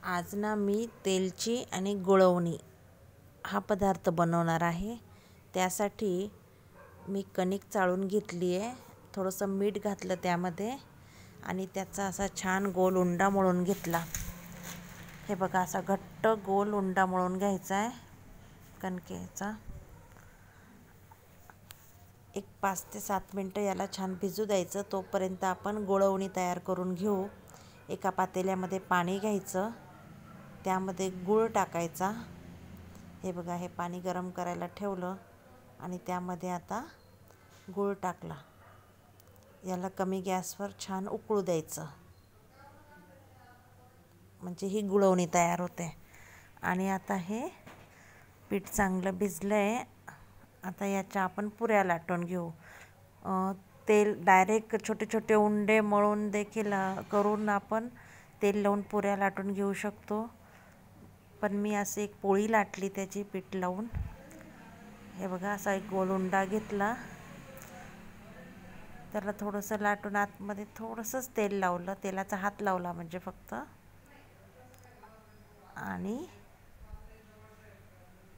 आज ना मी तेलची आणि गुळवणी हा पदार्थ बनवणार आहे। त्यासाठी मी कणिक चाळून घेतली आहे, थोडंसं मीठ घातलं त्यामध्ये आणि त्याचा असा छान गोल उंडा मळून घेतला। हे बघा, असा घट्ट गोल उंडा मळून घ्यायचा आहे कणकेचा। एक 5 ते 7 मिनटं याला छान भिजू द्यायचं। तोपर्यंत आपण गुळवणी तयार करून घेऊ। एका पातेल्यामध्ये पाणी घ्यायचं, त्यामध्ये गूळ टाकायचा। हे बघा, हे पाणी गरम करायला ठेवलं आणि त्यामध्ये आता गूळ टाकला। याला कमी गॅसवर छान उकळू द्यायचं, म्हणजे ही गुळवणी तयार होते। आणि आता हे पीठ चांगलं भिजलं आहे। आता याच्या आपण पुऱ्या लाटून घेऊ। तेल डायरेक्ट छोटे छोटे उंडे मळून देखील करून आपण तेल लावून पुऱ्या लाटून घेऊ शकतो, पण मी असे एक पोळी लाटली त्याची पीठ लावून। हे बघा, असा एक गोल उंडा घेतला, त्याला थोडंसं लाटून आतमध्ये थोडंसंच तेल लावलं, तेलाचा हात लावला म्हणजे फक्त, आणि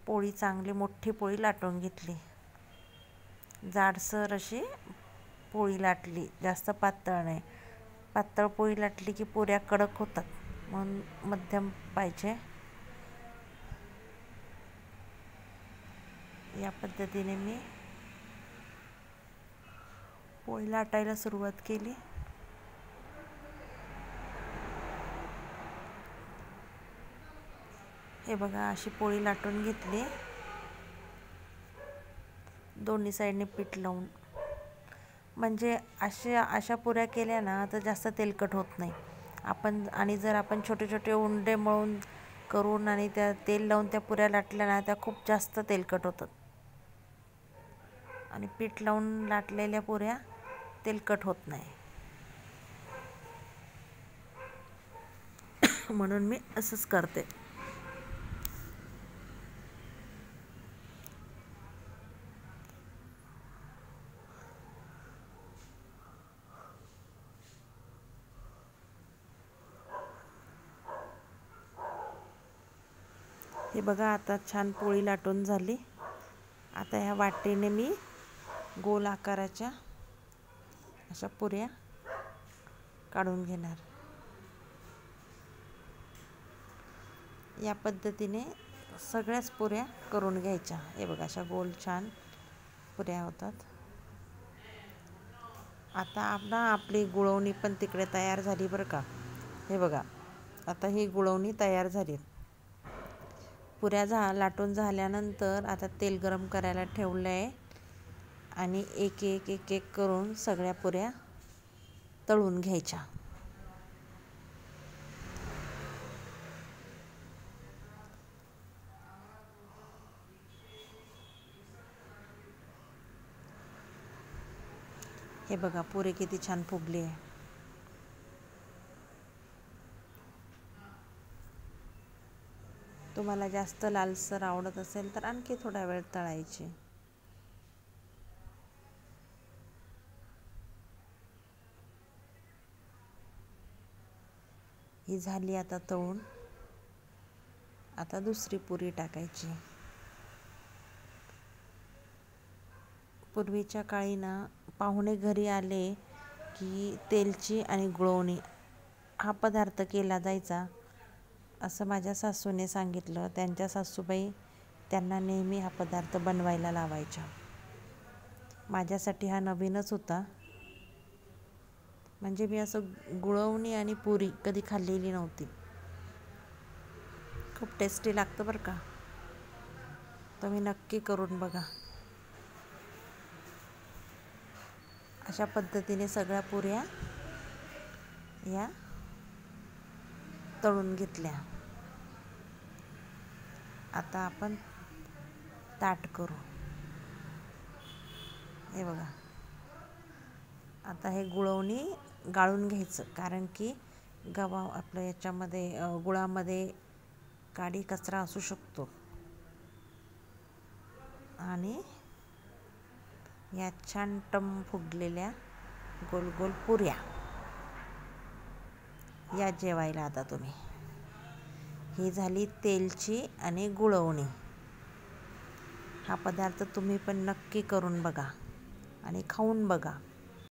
पोळी चांगली मोठी पोळी लाटून घेतली। जाडसर अशी पोळी लाटली, जास्त पातळ नाही। पातळ पोळी लाटली की पुऱ्या कडक होतात, म्हणून मध्यम पाहिजे। या पद्धतीने मी पोळी लाटायला सुरुवात केली। हे बघा, अशी पोळी लाटून घेतली दोन्ही साईडने पीठ लावून। म्हणजे अशा पुऱ्या केल्या ना तर जास्त तेलकट होत नाही आपण। आणि जर आपण छोटे छोटे उंडे मळून करून आणि त्या तेल लावून त्या पुऱ्या लाटल्या ना, त्या खूप जास्त तेलकट होतात। आणि पीठ लावून लाटलेल्या पुऱ्या तेलकट होत नाही, म्हणून मी असंच करते। हे बघा, आता छान पोळी लाटून झाली। आता ह्या वाटीने मी गोल आकाराच्या अशा पुऱ्या काढून घेणार। या पद्धतीने सगळ्याच पुऱ्या करून घ्यायच्या। हे बघा, अशा गोल छान पुऱ्या होतात। आता आपली गुळवणी पण तिकडे तयार झाली बरं का। हे बघा, आता ही गुळवणी तयार झाली। पुऱ्या लाटून झाल्यानंतर आता तेल गरम करायला ठेवलं आहे आणि एक एक एक एक करून सगळ्या पुऱ्या तळून घ्यायच्या। हे बघा, पुरी किती छान फुगली आहे। तुम्हाला जास्त लालसर आवडत असेल तर आणखी थोडा वेळ तळायची। ही झाली आता तळून। आता दुसरी पुरी टाकायची। पूर्वीच्या काळी ना, पाहुणे घरी आले की तेलची आणि गुळवणी हा पदार्थ केला जायचा, असं माझ्या सासूने सांगितलं। त्यांच्या सासूबाई त्यांना नेहमी हा पदार्थ बनवायला लावायच्या। माझ्यासाठी हा नवीनच होता, म्हणजे मी असं गुळवणी आणि पुरी कधी खाल्लेली नव्हती। खूप टेस्टी लागतं बरं का, तुम्ही नक्की करून बघा। अशा पद्धतीने सगळ्या पुऱ्या या तळून घेतल्या। आता आपण ताट करू। हे बघा, आता हे गुळवणी गाळून घ्यायचं, कारण की आपलं याच्यामध्ये गुळामध्ये काडी कचरा असू शकतो। आणि या छान टम फुगलेल्या गोल गोल पुऱ्या या जेवायला आता तुम्ही। ही झाली तेलची आणि गुळवणी. हा पदार्थ तुम्ही पण नक्की करून बघा आणि खाऊन बघा.